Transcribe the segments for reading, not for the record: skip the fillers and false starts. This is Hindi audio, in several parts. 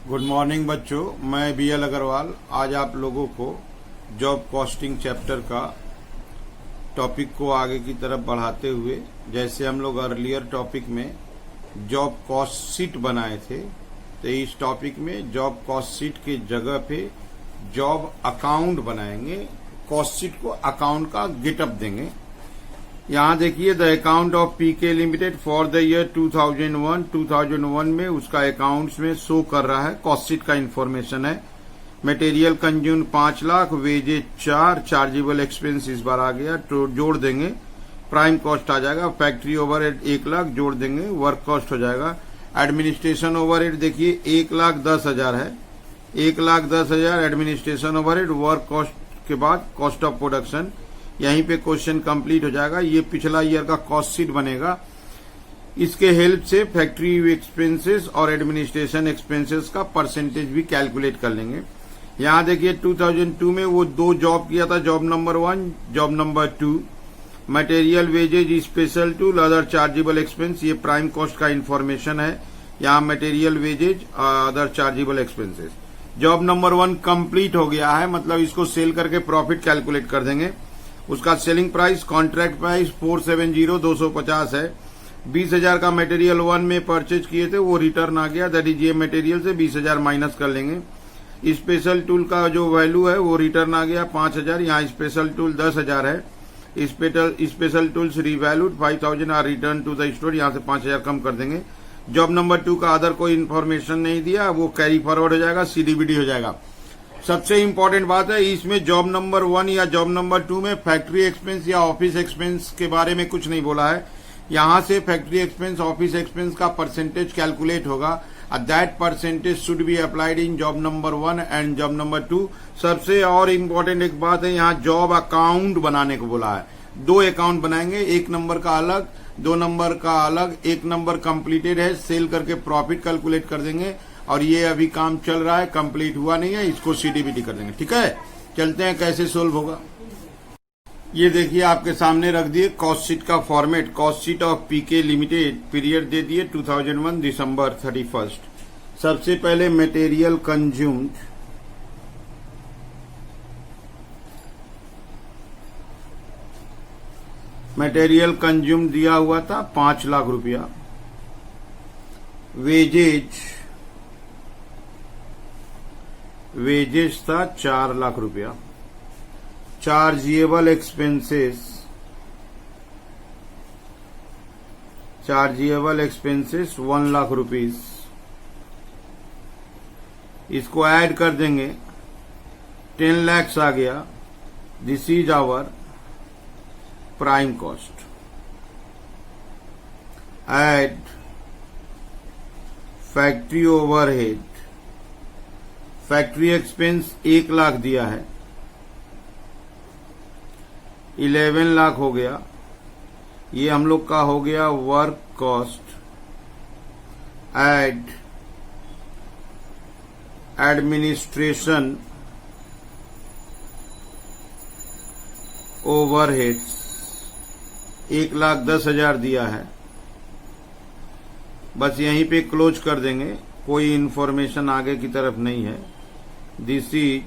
गुड मॉर्निंग बच्चों, मैं BL अग्रवाल आज आप लोगों को जॉब कॉस्टिंग चैप्टर का टॉपिक को आगे की तरफ बढ़ाते हुए, जैसे हम लोग अर्लियर टॉपिक में जॉब कॉस्ट शीट बनाए थे, तो इस टॉपिक में जॉब कॉस्ट शीट की जगह पे जॉब अकाउंट बनाएंगे। कॉस्ट शीट को अकाउंट का गेटअप देंगे। यहाँ देखिए, the account of PK limited for the year 2001 में उसका अकाउंट्स में शो कर रहा है। कॉस्ट शीट का इंफॉर्मेशन है। Material consume 5 lakh, wages 4, chargeable expense इस बार आ गया तो जोड़ देंगे, प्राइम कॉस्ट आ जाएगा। फैक्ट्री ओवरहेड 1 लाख जोड़ देंगे, वर्क कॉस्ट हो जाएगा। एडमिनिस्ट्रेशन ओवरहेड देखिए 1,10,000 है, 1,10,000 एडमिनिस्ट्रेशन ओवरहेड, वर्क कॉस्ट के बाद कॉस्ट ऑफ प्रोडक्शन। यहीं पे क्वेश्चन कंप्लीट हो जाएगा। ये पिछला ईयर का कॉस्ट शीट बनेगा। इसके हेल्प से फैक्ट्री एक्सपेंसेस और एडमिनिस्ट्रेशन एक्सपेंसेस का परसेंटेज भी कैलकुलेट कर लेंगे। यहाँ देखिए 2002 में वो 2 जॉब किया था, job number 1, job number 2। Material wages special tool other chargeable expense, ये प्राइम कॉस्ट का इंफॉर्मेशन है। यहाँ material wages other chargeable expenses. Job number 1 complete हो गया है, मतलब इसको सेल करके प्रॉफिट कैलकुलेट कर देंगे। उसका सेलिंग प्राइस कॉन्ट्रैक्ट प्राइस 470,250 है। 20,000 का मटेरियल 1 में परचेज किए थे, वो रिटर्न आ गया, दैट इज ये मटेरियल से 20,000 माइनस कर लेंगे। स्पेशल टूल का जो वैल्यू है वो रिटर्न आ गया 5,000। यहाँ स्पेशल टूल 10,000 है। Special tools revalued 5,000 are return to the store, यहाँ से 5,000 कम कर देंगे। जॉब नंबर 2 का अदर कोई इन्फॉर्मेशन नहीं दिया, वो कैरी फॉरवर्ड हो जाएगा, सीडीबीडी हो जाएगा। सबसे इंपॉर्टेंट बात है, इसमें जॉब नंबर 1 या जॉब नंबर 2 में फैक्ट्री एक्सपेंस या ऑफिस एक्सपेंस के बारे में कुछ नहीं बोला है। यहां से फैक्ट्री एक्सपेंस, ऑफिस एक्सपेंस का परसेंटेज कैलकुलेट होगा। That percentage should be applied in job number 1 and job number 2। सबसे और इम्पोर्टेंट एक बात है, यहाँ जॉब अकाउंट बनाने को बोला है। 2 अकाउंट बनाएंगे, 1 नंबर का अलग, 2 नंबर का अलग। 1 नंबर कंप्लीटेड है, सेल करके प्रॉफिट कैलकुलेट कर देंगे, और ये अभी काम चल रहा है, कंप्लीट हुआ नहीं है, इसको सीडीबीडी कर देंगे। ठीक है, चलते हैं कैसे सोल्व होगा। ये देखिए आपके सामने रख दिए कॉस्ट शीट का format. Cost sheet of PK limited, period दे दिए 2001 दिसंबर 31। सबसे पहले मटेरियल कंज्यूम्ड, मटेरियल कंज्यूम दिया हुआ था 5 लाख रुपया। वेजेज था 4 लाख रुपया। Chargeable expenses 1 lakh rupees. इसको ऐड कर देंगे, 10 लाख आ गया। This is our prime cost. Add factory overhead, factory expense 1 lakh दिया है, 11 लाख हो गया। ये हम लोग का हो गया work cost. Add administration overheads 1,10,000 दिया है। बस यहीं पे क्लोज कर देंगे, कोई इंफॉर्मेशन आगे की तरफ नहीं है। This is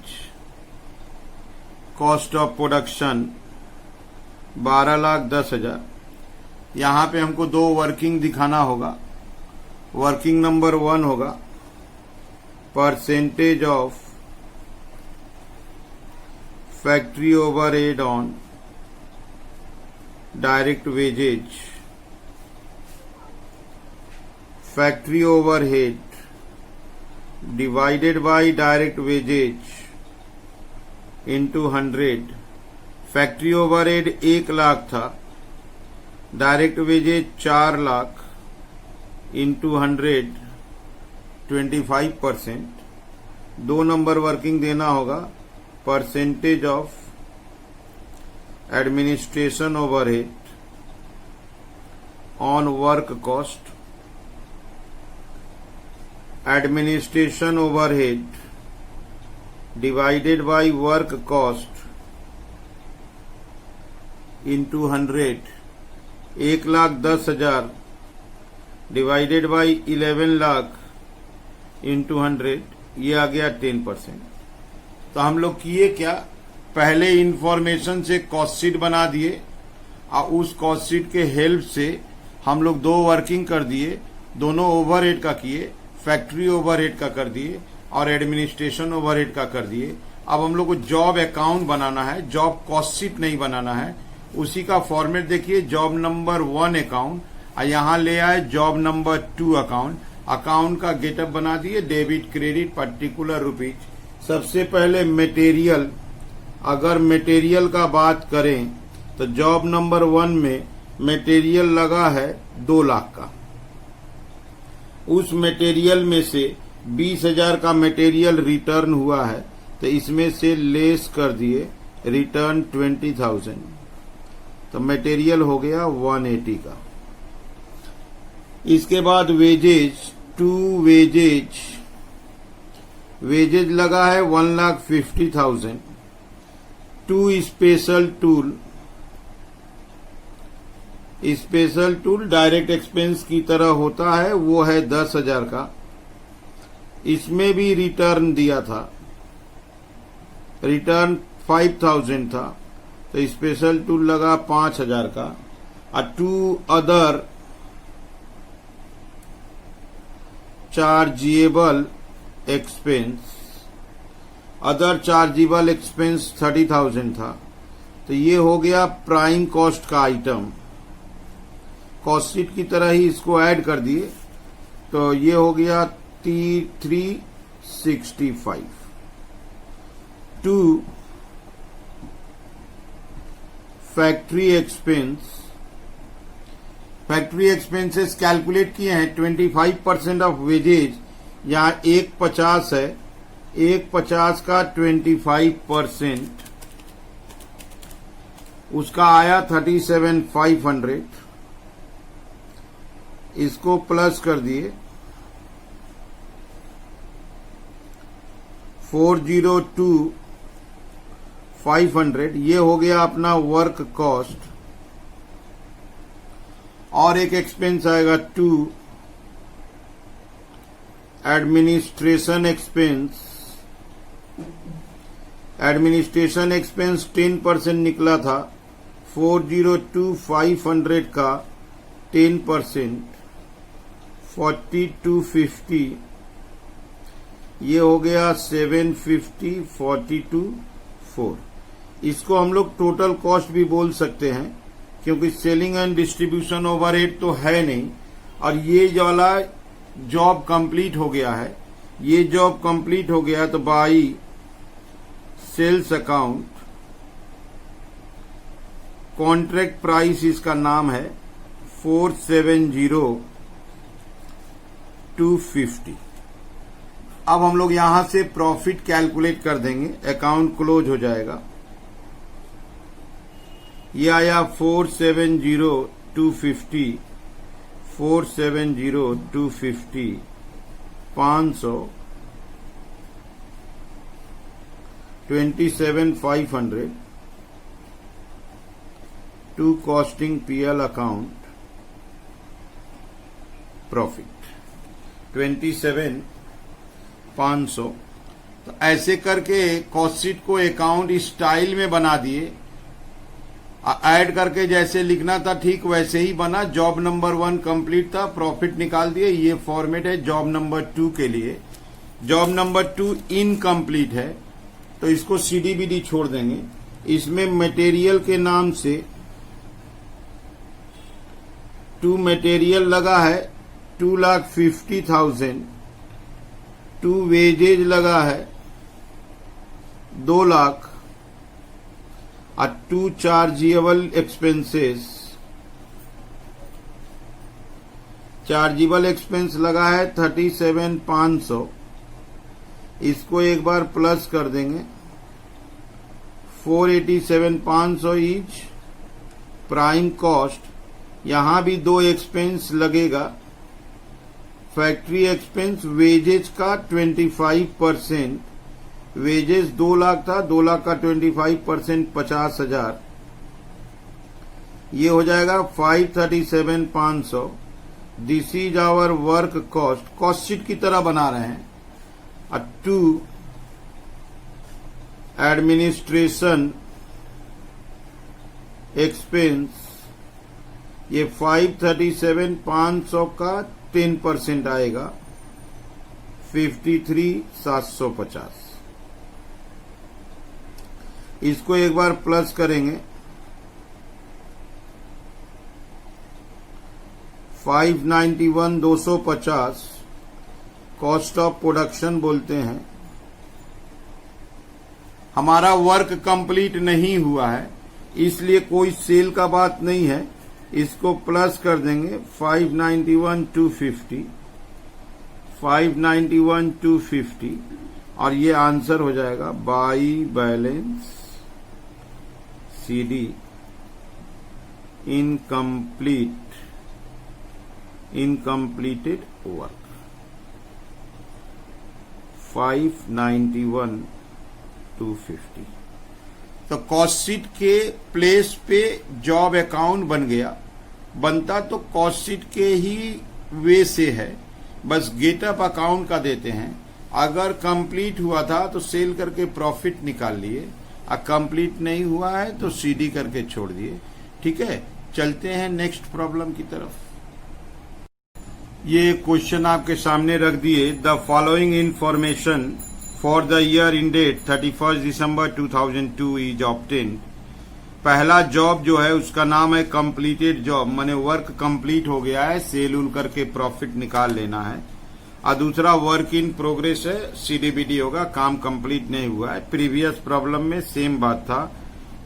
cost of production 12,10,000। यहां पे हमको 2 वर्किंग दिखाना होगा। वर्किंग नंबर 1 होगा percentage of factory overhead on direct wages, factory overhead divided by direct wages into 100। Factory overhead 1 lakh था, direct wages 4 lakh into 100, 25%। 2 number working देना होगा, percentage of administration overhead on work cost. Administration overhead divided by work cost into 100, 1,10,000 divided by 11 lakh into 100, ये आ गया 10%। तो हम लोग किए क्या, पहले इंफॉर्मेशन से कॉस्ट शीट बना दिए और उस कॉस्ट शीट के हेल्प से हम लोग दो वर्किंग कर दिए, दोनों ओवरहेड का किए, फैक्ट्री ओवरहेड का कर दिए और एडमिनिस्ट्रेशन ओवरहेड का कर दिए। अब हम लोग को जॉब अकाउंट बनाना है, जॉब कॉस्ट शीट नहीं बनाना है। उसी का फॉर्मेट देखिए, जॉब नंबर 1 अकाउंट और यहाँ ले आए जॉब नंबर 2 अकाउंट। अकाउंट का गेटअप बना दिए, डेबिट क्रेडिट पर्टिकुलर रुपीज। सबसे पहले मटेरियल, अगर मटेरियल का बात करें तो जॉब नंबर 1 में मटेरियल लगा है 2 लाख का। उस मटेरियल में से 20,000 का मटेरियल रिटर्न हुआ है, तो इसमें से लेस कर दिए रिटर्न 20,000, तो मटेरियल हो गया 180 का। इसके बाद वेजेज, 2 वेजेज लगा है 1,50,000। 2 स्पेशल टूल डायरेक्ट एक्सपेंस की तरह होता है, वो है 10,000 का। इसमें भी रिटर्न दिया था, रिटर्न 5,000 था, तो स्पेशल टूल लगा 5,000 का। और 2 other chargeable expense, other chargeable expense 30,000 था, तो ये हो गया प्राइम कॉस्ट का आइटम। कॉस्ट शीट की तरह ही इसको ऐड कर दिए, तो ये हो गया 365। 2 factory expense, factory expenses calculate किए हैं 25% ऑफ वेजेज, यहाँ 150 है, 150 का 25%, उसका आया 37,500। इसको प्लस कर दिए 402,500, ये हो गया अपना वर्क कॉस्ट। और एक एक्सपेंस आएगा 2 एडमिनिस्ट्रेशन एक्सपेंस। एडमिनिस्ट्रेशन एक्सपेंस 10% निकला था, 402,500 का 10% 4250, ये हो गया 750, 42,400। इसको हम लोग टोटल कॉस्ट भी बोल सकते हैं, क्योंकि सेलिंग एंड डिस्ट्रीब्यूशन ओवरहेड तो है नहीं। और ये वाला जॉब कंप्लीट हो गया है, ये जॉब कंप्लीट हो गया, तो by sales account, contract price इसका नाम है 470,250। अब हम लोग यहां से प्रॉफिट कैलकुलेट कर देंगे, अकाउंट क्लोज हो जाएगा। ये आया 470,250, 470,250, 500, 27,500 to costing PL account profit 27,500। तो ऐसे करके कॉस्ट शीट को अकाउंट स्टाइल में बना दिए, ऐड करके जैसे लिखना था ठीक वैसे ही बना। जॉब नंबर 1 कंप्लीट था, प्रॉफिट निकाल दिए। ये फॉर्मेट है जॉब नंबर 2 के लिए। जॉब नंबर 2 इनकम्प्लीट है, तो इसको सीडीबीडी छोड़ देंगे। इसमें मटेरियल के नाम से 2 मटेरियल लगा है 2,50,000, 2 वेजेज लगा है 2 लाख और 2 चार्जेबल एक्सपेंसेस, चार्जेबल एक्सपेंस लगा है 37,500। इसको एक बार प्लस कर देंगे, 487,500 ईच। प्राइम कॉस्ट, यहां भी 2 एक्सपेंस लगेगा। फैक्ट्री एक्सपेंस वेजेज का 25%, वेजेस 2 लाख था, 2 लाख का 25% 50,000, ये हो जाएगा 537,500। This is our work cost. Cost sheet की तरह बना रहे हैं, और 2 एडमिनिस्ट्रेशन एक्सपेंस, ये 537,500 का 10% आएगा 53,750। इसको एक बार प्लस करेंगे, 591,250 कॉस्ट ऑफ प्रोडक्शन बोलते हैं। हमारा वर्क कंप्लीट नहीं हुआ है इसलिए कोई सेल का बात नहीं है, इसको प्लस कर देंगे 591,250, 591,250 और ये आंसर हो जाएगा by balance CD incompleted work 591,250। तो कॉस्ट शीट के प्लेस पे जॉब अकाउंट बन गया। बनता तो कॉस्ट शीट के ही वे से है, बस गेटअप अकाउंट का देते हैं। अगर कंप्लीट हुआ था तो सेल करके प्रॉफिट निकाल लिए, और कंप्लीट नहीं हुआ है तो CD करके छोड़ दिए। ठीक है, चलते हैं नेक्स्ट प्रॉब्लम की तरफ। ये क्वेश्चन आपके सामने रख दिए। The following information for the year ended 31 दिसंबर 2002 इज ऑब्टेन्ड। पहला जॉब जो है उसका नाम है कंप्लीटेड जॉब, माने वर्क कंप्लीट हो गया है, सेल उल करके प्रॉफिट निकाल लेना है। और दूसरा वर्क इन प्रोग्रेस है, CDBD होगा, काम कंप्लीट नहीं हुआ है। प्रीवियस प्रॉब्लम में सेम बात था,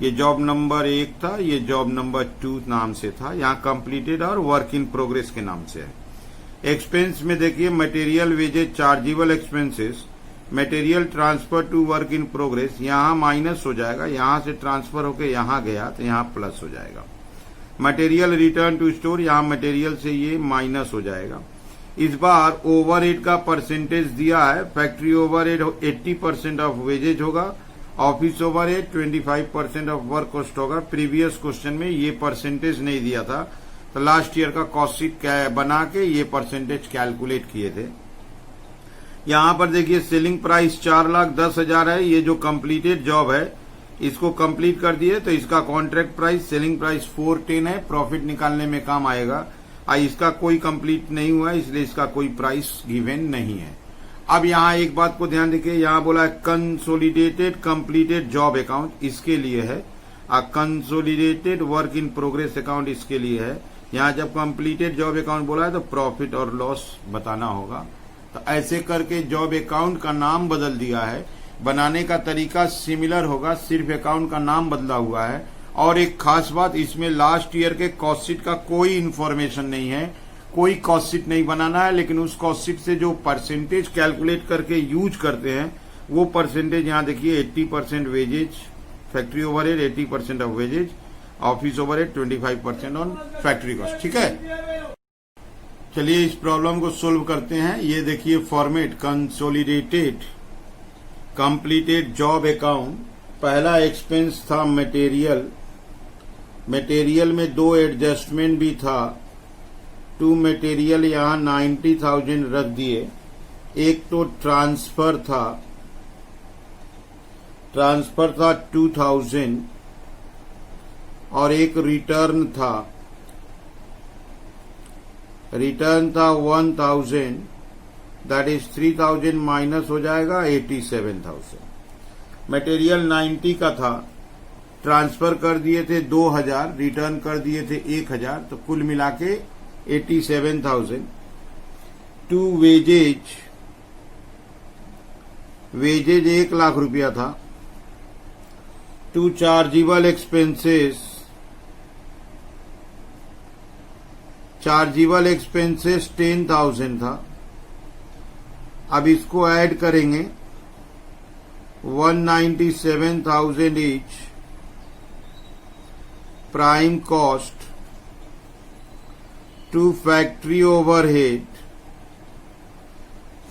ये जॉब नंबर 1 था, ये जॉब नंबर 2 नाम से था, यहाँ कंप्लीटेड और वर्क इन प्रोग्रेस के नाम से है। एक्सपेंस में देखिए material wages chargeable expenses, material transfer to work in progress, यहाँ माइनस हो जाएगा, यहाँ से ट्रांसफर होकर यहाँ गया तो यहाँ प्लस हो जाएगा। मटेरियल रिटर्न टू स्टोर, यहाँ मटेरियल से ये माइनस हो जाएगा। इस बार ओवरहेड का परसेंटेज दिया है, फैक्ट्री ओवरहेड 80% ऑफ वेजेज होगा, office overhead 25% of work cost होगा। प्रीवियस क्वेश्चन में ये परसेंटेज नहीं दिया था, तो लास्ट ईयर का कॉस्ट शीट बना के ये परसेंटेज कैलकुलेट किए थे। यहाँ पर देखिए सेलिंग प्राइस 4,10,000 है, ये जो कंप्लीटेड जॉब है इसको कंप्लीट कर दिए तो इसका कॉन्ट्रैक्ट प्राइस सेलिंग प्राइस 410 है, प्रॉफिट निकालने में काम आएगा। इसका कोई कंप्लीट नहीं हुआ है इसलिए इसका कोई प्राइस गिवन नहीं है। अब यहाँ एक बात को ध्यान देखिए, यहाँ बोला है कंसोलिडेटेड कंप्लीटेड जॉब अकाउंट, इसके लिए है, और consolidated work in progress account इसके लिए है। यहाँ जब कंप्लीटेड जॉब अकाउंट बोला है तो प्रॉफिट और लॉस बताना होगा। तो ऐसे करके जॉब अकाउंट का नाम बदल दिया है, बनाने का तरीका सिमिलर होगा, सिर्फ अकाउंट का नाम बदला हुआ है। और एक खास बात, इसमें लास्ट ईयर के कॉस्ट शीट का कोई इंफॉर्मेशन नहीं है, कोई कॉस्ट शीट नहीं बनाना है, लेकिन उस कॉस्ट शीट से जो परसेंटेज कैलकुलेट करके यूज करते हैं वो परसेंटेज यहाँ देखिए 80% wages, factory overhead 80% of wages, office overhead 25% on factory cost. ठीक है, चलिए इस प्रॉब्लम को सोल्व करते हैं। ये देखिए format consolidated completed job account. पहला एक्सपेंस था मटेरियल, मटेरियल में 2 एडजस्टमेंट भी था। टू मटेरियल यहाँ 90,000 रख दिए। एक तो ट्रांसफर था 2,000 और एक रिटर्न था 1,000, दैट इज 3,000 माइनस हो जाएगा 87,000। मटेरियल 90 का था, ट्रांसफर कर दिए थे 2,000, रिटर्न कर दिए थे 1,000, तो कुल मिला के 87,000। टू वेजेज 1,00,000 रुपया था। टू चार्जेबल एक्सपेंसेस 10,000 था। अब इसको ऐड करेंगे 197,000 each. Prime cost to factory overhead,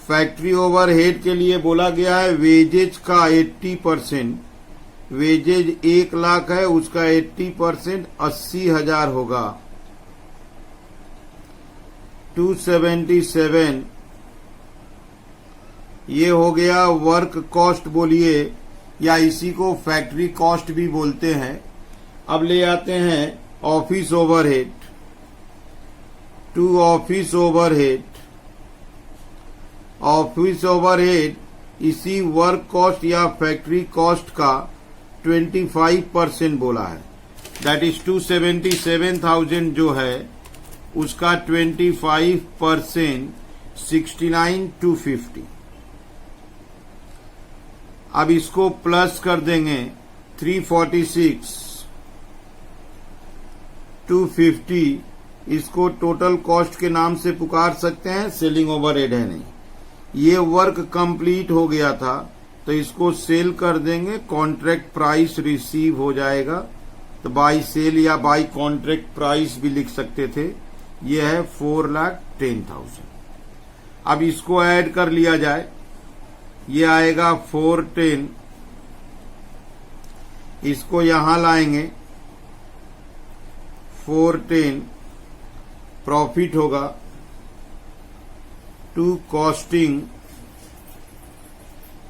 factory overhead के लिए बोला गया है वेजेज का 80%, वेजेज 1,00,000 है, उसका 80% 80,000 होगा। 277 ये हो गया वर्क कॉस्ट बोलिए, या इसी को फैक्ट्री कॉस्ट भी बोलते हैं। अब ले आते हैं office overhead. To office overhead, office overhead इसी वर्क कॉस्ट या फैक्ट्री कॉस्ट का 25% बोला है। दैट इज 277,000 जो है उसका 25% 69,250। अब इसको प्लस कर देंगे 346,250। इसको टोटल कॉस्ट के नाम से पुकार सकते हैं, सेलिंग ओवरहेड है नहीं। ये वर्क कंप्लीट हो गया था तो इसको सेल कर देंगे, कॉन्ट्रैक्ट प्राइस रिसीव हो जाएगा। तो बाई सेल या बाई कॉन्ट्रैक्ट प्राइस भी लिख सकते थे। ये है 4,10,000। अब इसको ऐड कर लिया जाए, ये आएगा 410। इसको यहां लाएंगे 410, प्रॉफिट होगा to costing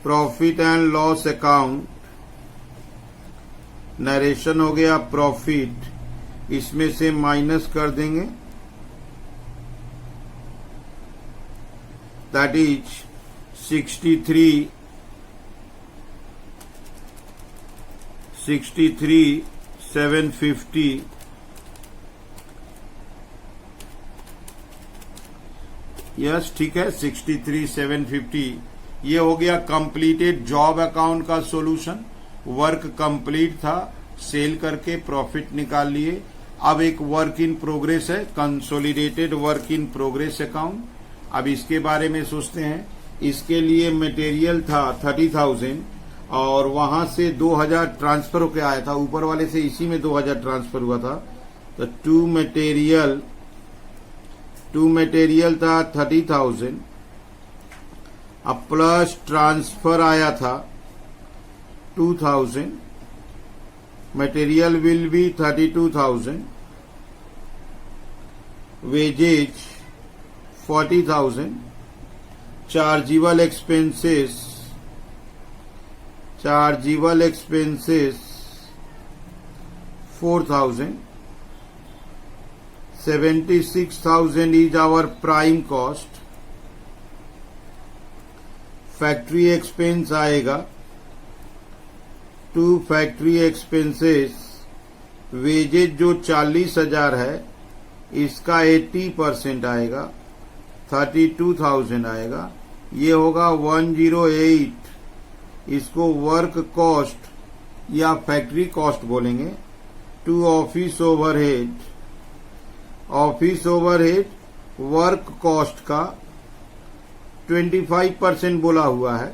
profit and loss account. Narration हो गया प्रॉफिट, इसमें से माइनस कर देंगे, दैट इज 63,750। यस ठीक है, 63,750। ये हो गया कंप्लीटेड जॉब अकाउंट का सॉल्यूशन। वर्क कंप्लीट था, सेल करके प्रॉफिट निकाल लिए। अब एक वर्क इन प्रोग्रेस है, consolidated work in progress account. अब इसके बारे में सोचते हैं। इसके लिए मटेरियल था 30,000 और वहां से 2,000 ट्रांसफर होकर आया था, ऊपर वाले से इसी में 2,000 ट्रांसफर हुआ था। तो टू मटेरियल था 30,000, अब प्लस ट्रांसफर आया था 2,000, material will be 32,000, wages 40,000, chargeable expenses 4,000, 76,000 is our prime cost। Factory expense आएगा, टू फैक्ट्री एक्सपेंसेस, वेजेज जो 40,000 है इसका 80% आएगा, 32,000 आएगा। ये होगा 108। इसको वर्क कॉस्ट या फैक्ट्री कॉस्ट बोलेंगे। To office overhead, office overhead work cost का 25% बोला हुआ है,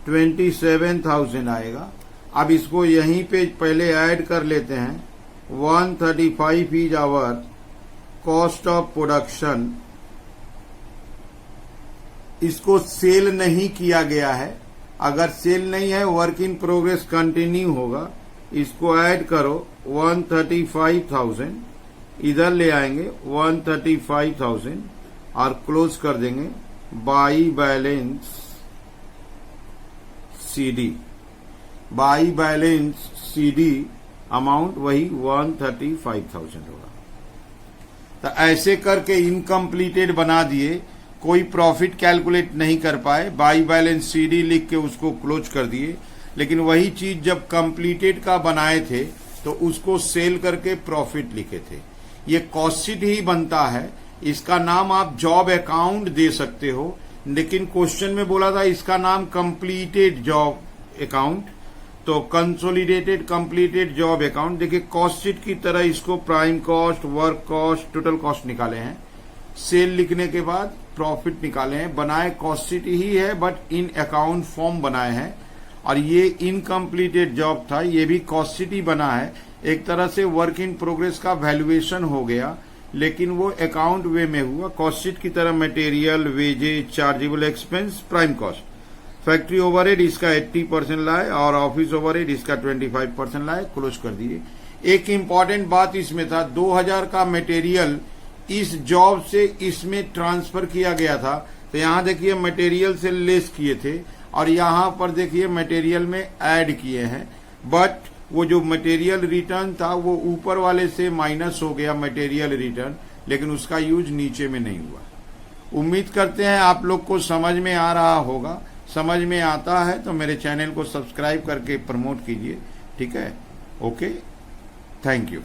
27,000 आएगा। अब इसको यहीं पे पहले ऐड कर लेते हैं। 135 is our cost of production. इसको सेल नहीं किया गया है, अगर सेल नहीं है वर्क इन प्रोग्रेस कंटिन्यू होगा। इसको ऐड करो 135,000, इधर ले आएंगे 135,000 और क्लोज कर देंगे by balance CD. By balance CD amount वही 135,000 होगा। तो ऐसे करके इनकम्प्लीटेड बना दिए, कोई प्रॉफिट कैलकुलेट नहीं कर पाए, बाई बैलेंस सीडी लिख के उसको क्लोज कर दिए। लेकिन वही चीज जब कंप्लीटेड का बनाए थे तो उसको सेल करके प्रॉफिट लिखे थे। ये कॉस्ट शीट ही बनता है, इसका नाम आप जॉब अकाउंट दे सकते हो, लेकिन क्वेश्चन में बोला था इसका नाम कंप्लीटेड जॉब अकाउंट। तो कंसोलिडेटेड कंप्लीटेड जॉब अकाउंट। देखिए कॉस्ट शीट की तरह इसको prime cost, work cost, total cost निकाले हैं, सेल लिखने के बाद प्रॉफिट निकाले हैं। बनाए कॉस्ट शीट ही है बट इन अकाउंट फॉर्म बनाए हैं। और ये इनकम्प्लीटेड जॉब था, ये भी कॉस्ट शीट ही बना है। एक तरह से वर्क इन प्रोग्रेस का वैल्यूएशन हो गया, लेकिन वो अकाउंट वे में हुआ। कॉस्ट शीट की तरह material, wages, chargeable expense, prime cost. Factory overhead इसका 80% लाए और ऑफिस ओवरहेड इसका 25% लाए, क्लोज कर दिए। एक इम्पॉर्टेंट बात इसमें था, 2,000 का मटेरियल इस जॉब से इसमें ट्रांसफर किया गया था, तो यहाँ देखिए मटेरियल से लेस किए थे और यहाँ पर देखिए मटेरियल में ऐड किए हैं, बट वो जो मटेरियल रिटर्न था वो ऊपर वाले से माइनस हो गया मटेरियल रिटर्न, लेकिन उसका यूज नीचे में नहीं हुआ। उम्मीद करते हैं आप लोग को समझ में आ रहा होगा। समझ में आता है तो मेरे चैनल को सब्सक्राइब करके प्रमोट कीजिए, ठीक है। Okay, thank you.